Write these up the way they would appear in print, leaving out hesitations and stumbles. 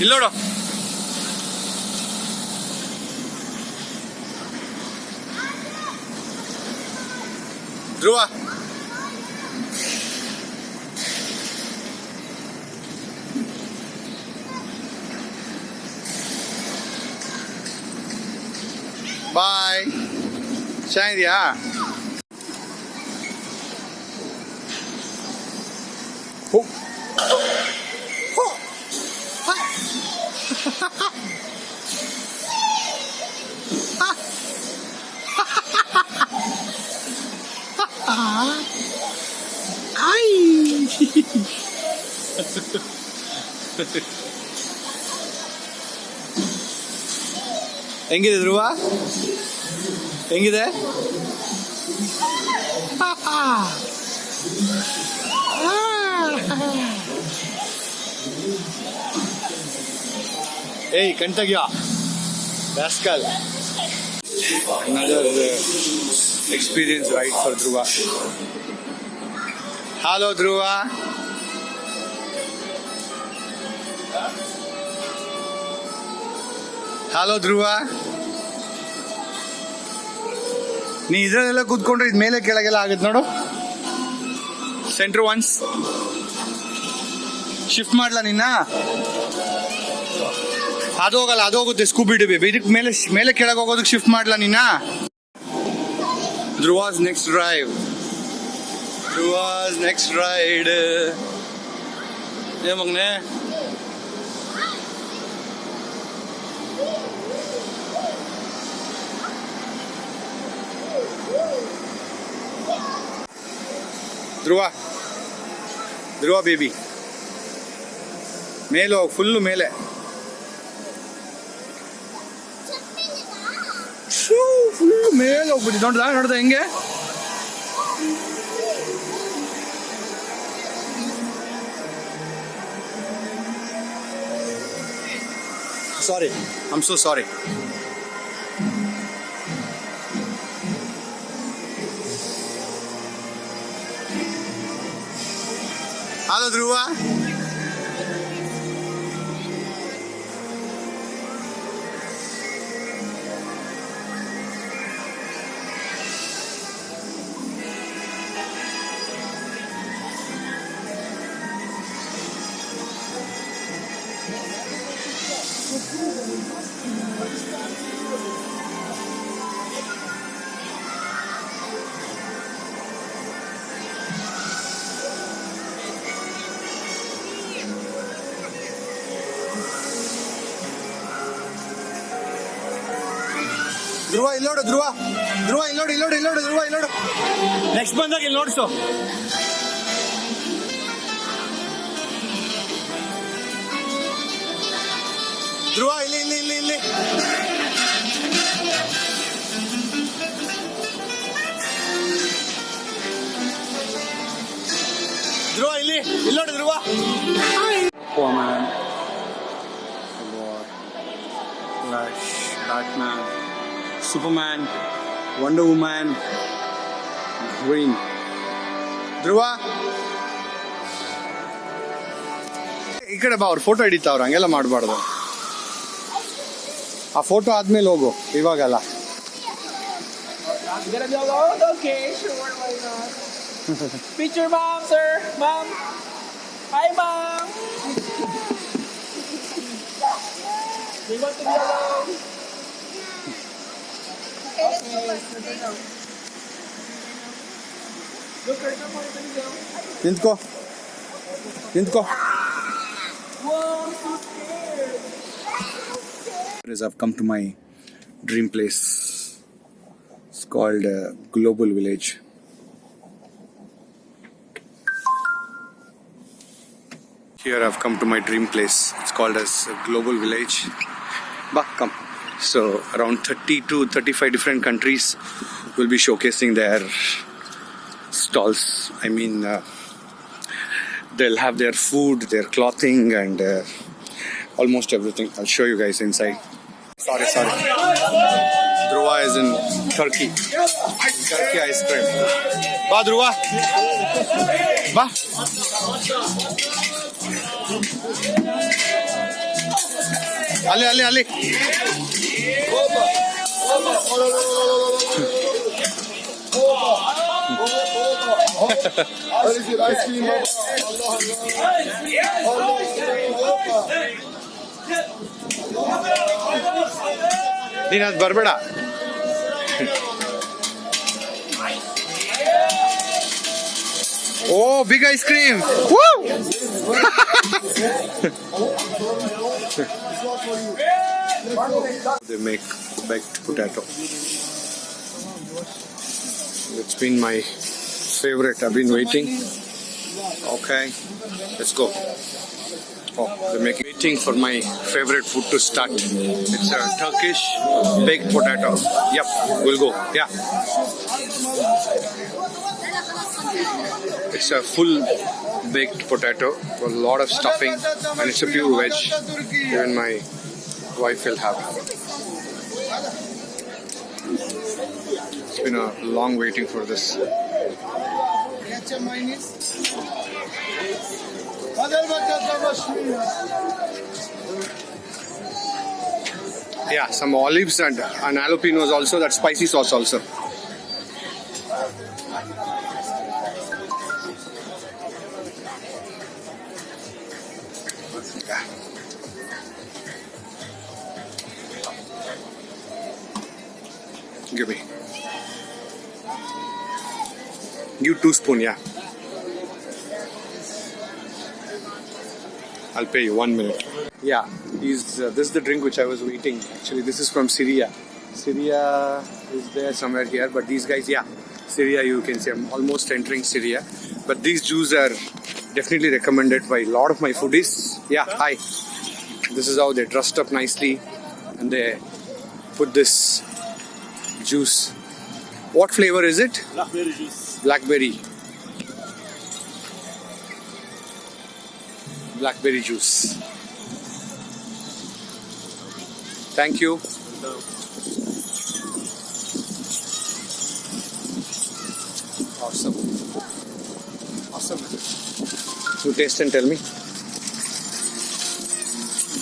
ಇಲ್ಲೋಡು ಧ್ರುವ ಬಾಯ್ ಚೆನ್ನಾಗಿದ್ಯಾ ಹೆಂಗಿದೆ ಧ್ರುವ ಹೆಂಗಿದೆ ಏಯ್ ಕಣ್ತಗ್ಯಾ rascal. Another experience ride for Dhruva. Hello Dhruva. Hello Dhruva. ನೀ ಇದ್ರಲ್ಲೆಲ್ಲ ಕೂತ್ಕೊಂಡ್ರೆ ಇದು ಮೇಲೆ ಕೆಳಗೆಲ್ಲ ಆಗುತ್ತೆ ನೋಡು. ಸೆಂಟ್ರ್ ಒನ್ಸ್ ಶಿಫ್ಟ್ ಮಾಡ್ಲಾ ನಿನ್ನ? ಅದು ಹೋಗಲ್ಲ, ಅದು ಹೋಗುತ್ತೆ ಸ್ಕೂಬಿ ಡಿಬಿ. ಇದಕ್ಕೆ ಮೇಲೆ ಕೆಳಗೆ ಹೋಗೋದಕ್ಕೆ ಶಿಫ್ಟ್ ಮಾಡ್ಲಾ ನಿನ್ನ? ಧ್ರುವಾಸ್ ನೆಕ್ಸ್ಟ್ ಡ್ರೈವ್, ಧ್ರುವಾಸ್ ನೆಕ್ಸ್ಟ್ ರೈಡ್. ಏ ಮಗನೆ ಧ್ರುವ, ಧ್ರುವ ಬೇಬಿ ಮೇಲೆ ಹೋಗಿ, ಫುಲ್ಲು ಮೇಲೆ. ಫುಲ್ ಮೇಲೆ ಹೋಗ್ಬಿಟ್ಟು ನೋಡ್ದ ಹೆಂಗೆ? Sorry, I am so sorry. Hello Dhruva. Dhruva ಇಲ್ಲೋಡು, ಧ್ರುವ ಧ್ರುವ ಇಲ್ಲೋಡು, ಇಲ್ಲೋಡು ಇಲ್ಲೋಡು, ಧ್ರುವ ಇಲ್ಲೋಡು. ನೆಕ್ಸ್ಟ್ ಬಂದಾಗ ಇಲ್ಲಿ ನೋಡ್ಸು. ಧ್ರುವ ಇಲ್ಲಿ ಇಲ್ಲಿ ಇಲ್ಲಿ ಇಲ್ಲಿ. ಧ್ರುವ ಇಲ್ಲಿ ಇಲ್ಲೋಡು, ಧ್ರುವ. Flash, Batman, Superman, Wonder Woman, Green. ಧ್ರುವ ಈ ಕಡೆ ಬಾ, ಅವ್ರು ಫೋಟೋ ಹಿಡಿತಾವ್ರು, ಹಂಗೆಲ್ಲ ಮಾಡಬಾರ್ದು. ಆ ಫೋಟೋ ಆದ್ಮೇಲೆ ಹೋಗು, ಇವಾಗಲ್ಲ. Picture, mom, sir, mom. Hi, mom. We want to be alone. ನಿಂತ್ಕೋ, ನಿಂತ್ಕೋ. I've come to my dream place. It's called Global Village. Here I've come to my dream place. It's called as Global Village. Bah, come. So around 30 to 35 different countries will be showcasing their stalls. I mean, they'll have their food, their clothing, and almost everything. I'll show you guys inside. Sorry. Dhruva is in Turkey. Turkey ice cream. Ba Dhruva. Ba. Ali, Ali, Ali. ನೀನು ಅದು ಬರಬೇಡ. Oh, big ice cream! Woo! They make baked potato. It's been my favorite. I've been waiting. Okay, let's go. Oh, they're waiting for my favorite food to start. It's a Turkish baked potato. Yep, we'll go. Yeah. It's a full baked potato with a lot of stuffing, and it's a pure veg. Even my wife will have it. It's been a long waiting for this. Yeah, some olives and jalapenos also, that spicy sauce also. Yeah. Give me. Give 2 spoons, yeah. I'll pay you 1 minute. Yeah, this is the drink which I was waiting. Actually, this is from Syria. Syria is there somewhere here, but these guys, yeah, Syria, you can see I'm almost entering Syria. But these juices are definitely recommended by a lot of my foodies. Yeah, hi. This is how they dressed up nicely, and they put this juice. What flavor is it? Blackberry juice. Blackberry. Blackberry juice. Thank you. Awesome. Awesome. You taste and tell me.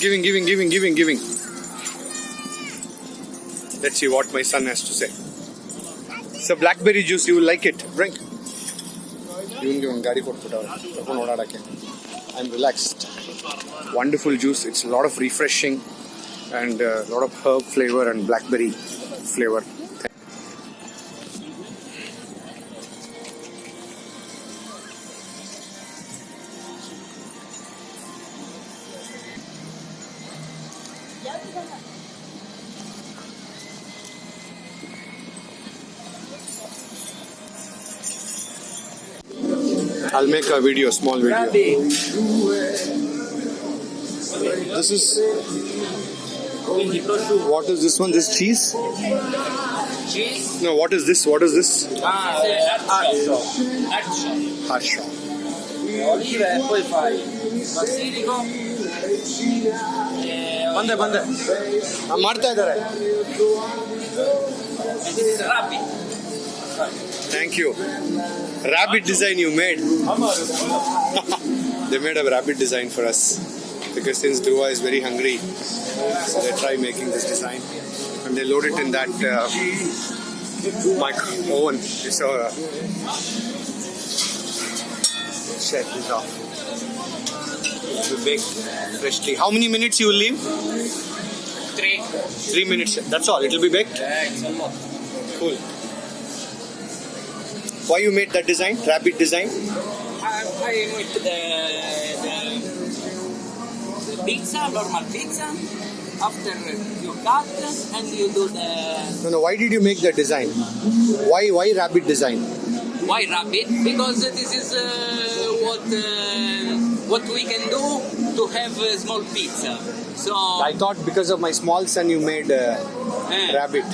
Giving. Let's see what my son has to say. It's a blackberry juice. You will like it. Drink. I'm relaxed. Wonderful juice. It's a lot of refreshing and a lot of herb flavor and blackberry flavor. I'll make a video, small video. This is, what is this one? This cheese? Cheese. No, what is this? What is this? Artichoke. Harsha. Olive e poi fai basilico. Bande. ಮಾಡ್ತಾ ಇದ್ದಾರೆ. And this is rabbit. Thank you. Rabbit design you made. They made a rabbit design for us because since Dhruva is very hungry, so they try making this design and they load it in that oven. So set this off. It will bake freshly. How many minutes you will leave? 3 minutes. That's all. It will be baked. Cool. Why you made that design? Rabbit design? I make the pizza, normal pizza. After you cut and you do the... No. Why did you make that design? Why rabbit design? Why rabbit? Because this is what we can do to have a small pizza. So I thought because of my small son you made rabbit.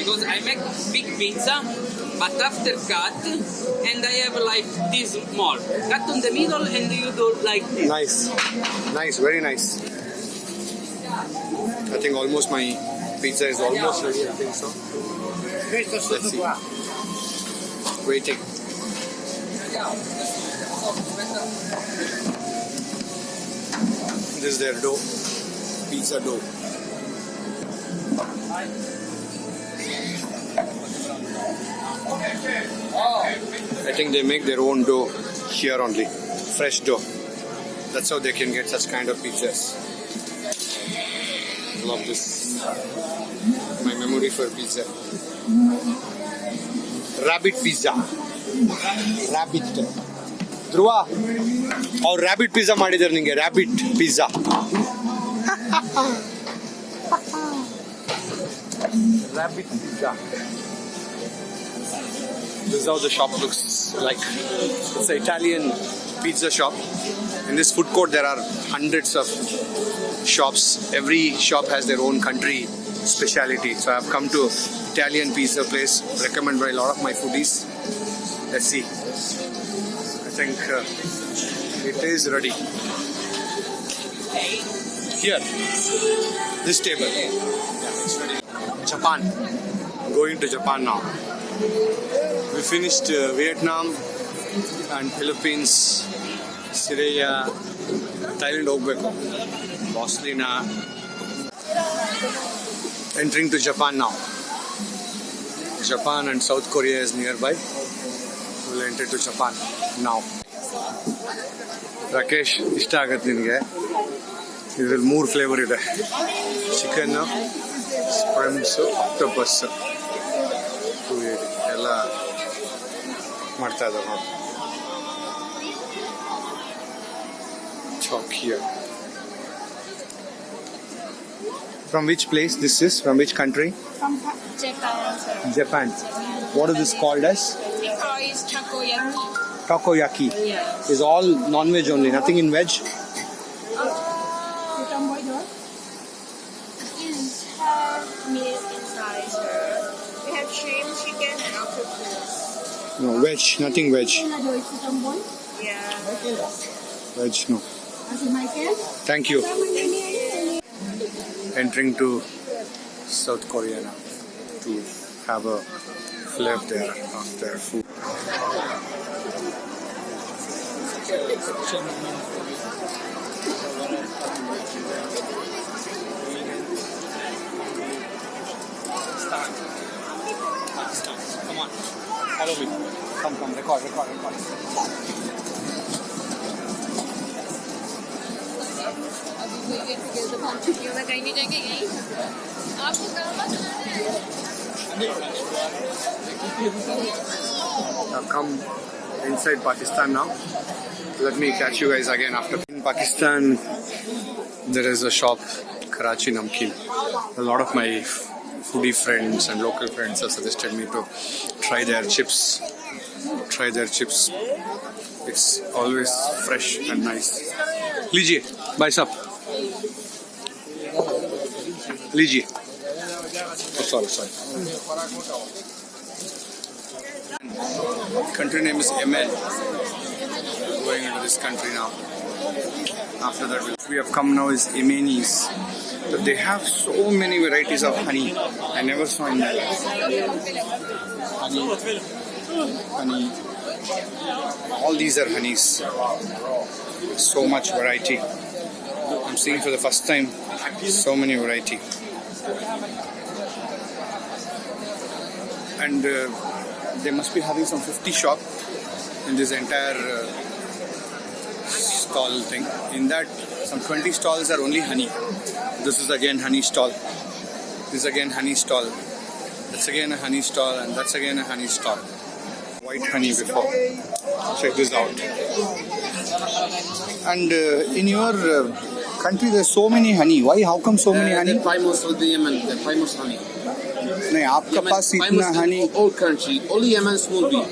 because I make big pizza, but after cut, and I have like this small. Cut on the middle and you do like this. Nice, very nice. I think almost my pizza is almost ready. I think so. Let's see. Waiting. This is their dough, pizza dough. I think they make their own dough here only, fresh dough. That's how they can get such kind of pizzas. Love this. My memory for pizza. Rabbit pizza. Rabbit. Dhruva, ಅವ್ರು rabbit pizza ಮಾಡಿದ್ದಾರೆ ನಿಂಗೆ rabbit pizza. Rabbit pizza. This is how the shop looks like. It's an Italian pizza shop. In this food court there are hundreds of shops. Every shop has their own country speciality. So I have come to Italian pizza place recommended by a lot of my foodies. Let's see. I think it is ready. Here, this table. Yeah, it's ready. Japan. Going to Japan now. We finished Vietnam and Philippines, Syria, Thailand ಹೋಗ್ಬೇಕು. Barcelona. Entering to Japan now. Japan and South Korea is nearby. We'll enter to Japan now. Rakesh, ಇಷ್ಟ ಆಗತ್ತೆ ನಿನಗೆ? ಇದರಲ್ಲಿ 3 flavour ಇದೆ. Chicken, springs, octopus. ಎಲ್ಲ ಮಾಡ್ತಾ ಇದ್ದಾರೆ ನೋಡಿ. Chalk here. From which place this is? From which country? From Japan, sir. Japan. What is this called as? It is takoyaki. Takoyaki. Yeah. Is all non-veg only, nothing in veg? Is have meat inside, sir. We have shrimp, chicken, and octopus. No, veg, nothing veg. Yeah. Veg, no. Thank you. Entering to South Korea now to have a flip there of their food. Come on, follow me. Come, record. I've come inside Pakistan now. Let me catch you guys again after. In Pakistan, there is a shop, Karachi Namkeen. A lot of my foodie friends and local friends have suggested me to try their chips. It's always fresh and nice. Lijiye, buy sab. Lijiye. Oh, sorry. Country name is Yemen. Going into this country now. After that, we have come now is Yemenis. But they have so many varieties of honey. I never saw in that. Honey. All these are honeys. So much variety. I'm seeing for the first time so many variety. And they must be having some 50 shop in this entire stall thing. In that, some 20 stalls are only honey. This is again honey stall. This is again honey stall. That's again a honey stall, and that's again a honey stall. White honey before. Check this out. And in your country, there's so many honey. Why? How come so many honey? The famous of the Yemen, the famous honey. नहीं आपका पास इतना honey. All country, only Yemen small bee.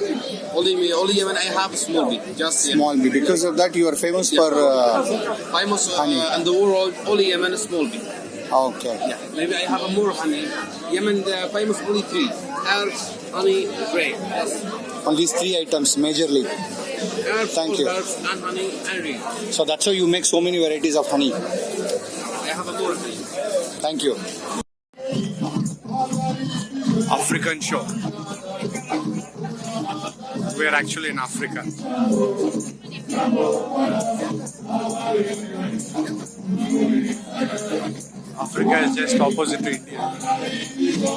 Only Yemen I have small bee. Just Small bee. Because of that, you are famous for famous honey. in the world. Only Yemen small bee. Okay. Yeah, maybe I have a more honey. Yemen the famous only 3: herbs, honey, grape. On these 3 items majorly. Herbs, Thank you. Herbs and honey and rain. So that's how you make so many varieties of honey. I have a more honey. Thank you. African show. We are actually in Africa. Africa is just opposite to India.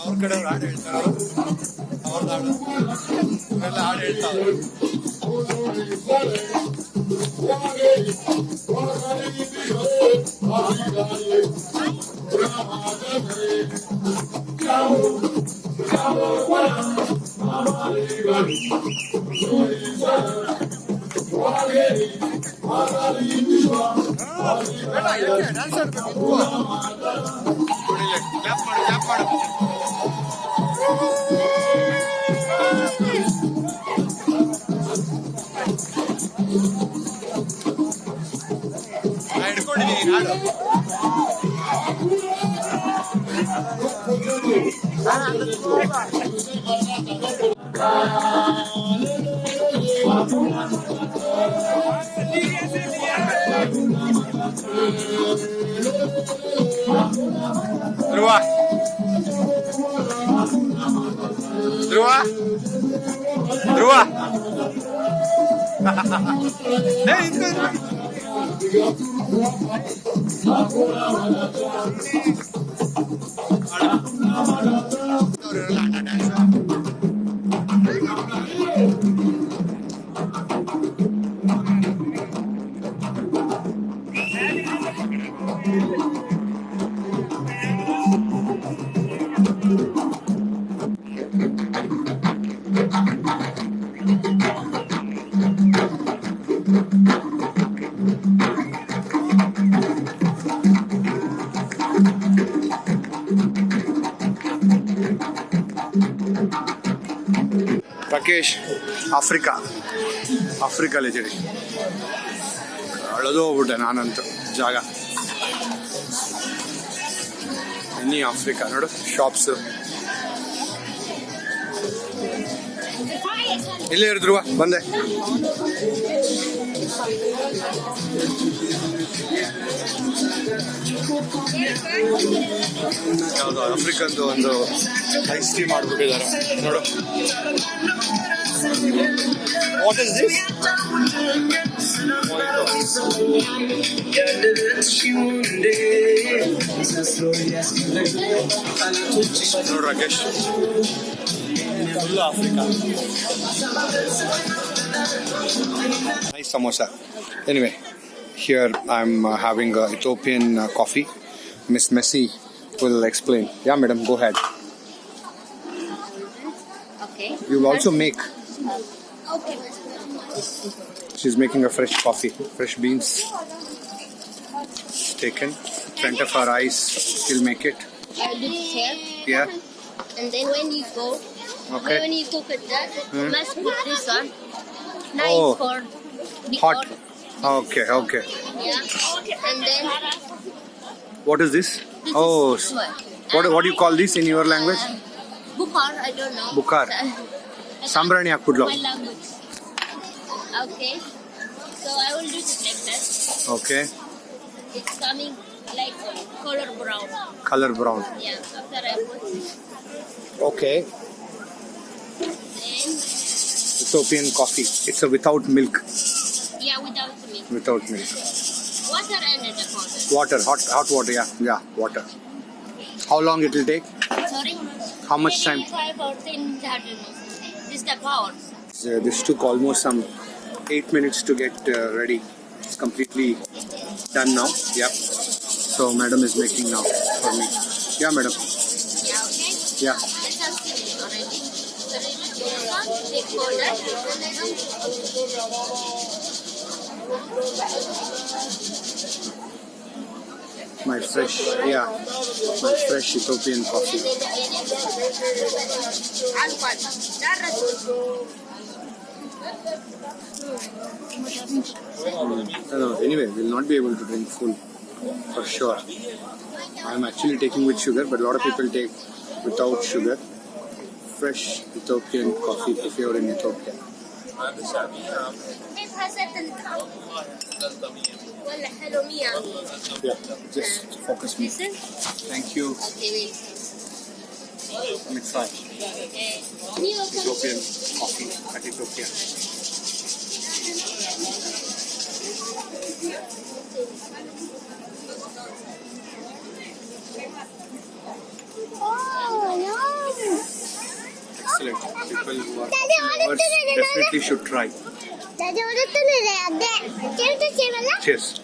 ಅವ್ರ ಕಡೆ ಅವ್ರು ಹಾಡು ಹೇಳ್ತಾರೆ, ಅವ್ರದ್ದು ಹಾಡು ಇವೆಲ್ಲ ಹಾಡು ಹೇಳ್ತಾರೆ. ಹಿಡ್ಕೊಂಡಿದ್ದೀನಿ ಹಾಡು. ಧ್ರುವ ಧ್ರುವ ಧ್ರುವ ರಾಕೇಶ್, ಆಫ್ರಿಕಾ ಲೆಜೆಡಿ ಅಳದು ಹೋಗ್ಬಿಟ್ಟೆ ನಾನಂತೂ ಜಾಗ. ಎನಿ ಆಫ್ರಿಕಾ ನೋಡು, ಶಾಪ್ಸು ಇಲ್ಲೇ ಇರಿದ್ರು, ಬಂದೆ. ಯಾವುದು ಆಫ್ರಿಕನ್ದು ಒಂದು ಐಸ್ ಟೀ ಮಾಡ್ಬಿಟ್ಟಿದ್ದಾರೆ ನೋಡು. What is this? ನೋಡು Rakesh, full Africa. Nice samosa. Anyway, here I'm having Ethiopian coffee. Miss Messi will explain. Yeah, madam, go ahead. Okay. You will also make. Okay. She's making a fresh coffee, fresh beans taken in front of her eyes. She'll make it. I'll do this here. Yeah. And then when you go, Okay. when you cook it, you must put this on. Nice Oh. for the Hot. hot. Okay. Okay. Yeah. And then What is this? this Oh. is What do you call this in your language? Bukar, I don't know. Bukar. Sambrani hakudlo. My language. Okay. So I will do it like that. Okay. It's coming like color brown. Color brown. Yeah. After I put Okay. then Ethiopian coffee. It's a without milk. yeah, without milk. Without milk. Water and the powder. Water. Hot water. Yeah. Water. How long it will take? Sorry. How much Maybe time? 5 or 10 minutes. This is the power. This took almost some 8 minutes to get ready. It's completely done now. Yep. So madam is making now for me. Yeah, madam. Yeah, okay. Yeah. This has finished already. So this one, take powder. my fresh Ethiopian coffee. No, anyway, we'll not be able to drink full for sure. I'm actually taking with sugar, but a lot of people take without sugar. Fresh Ethiopian coffee if you're in Ethiopia. Yeah, just focus me. Thank you. Let me try Ethiopian coffee at Ethiopia. Excellent. People who are lovers definitely should try. Cheers.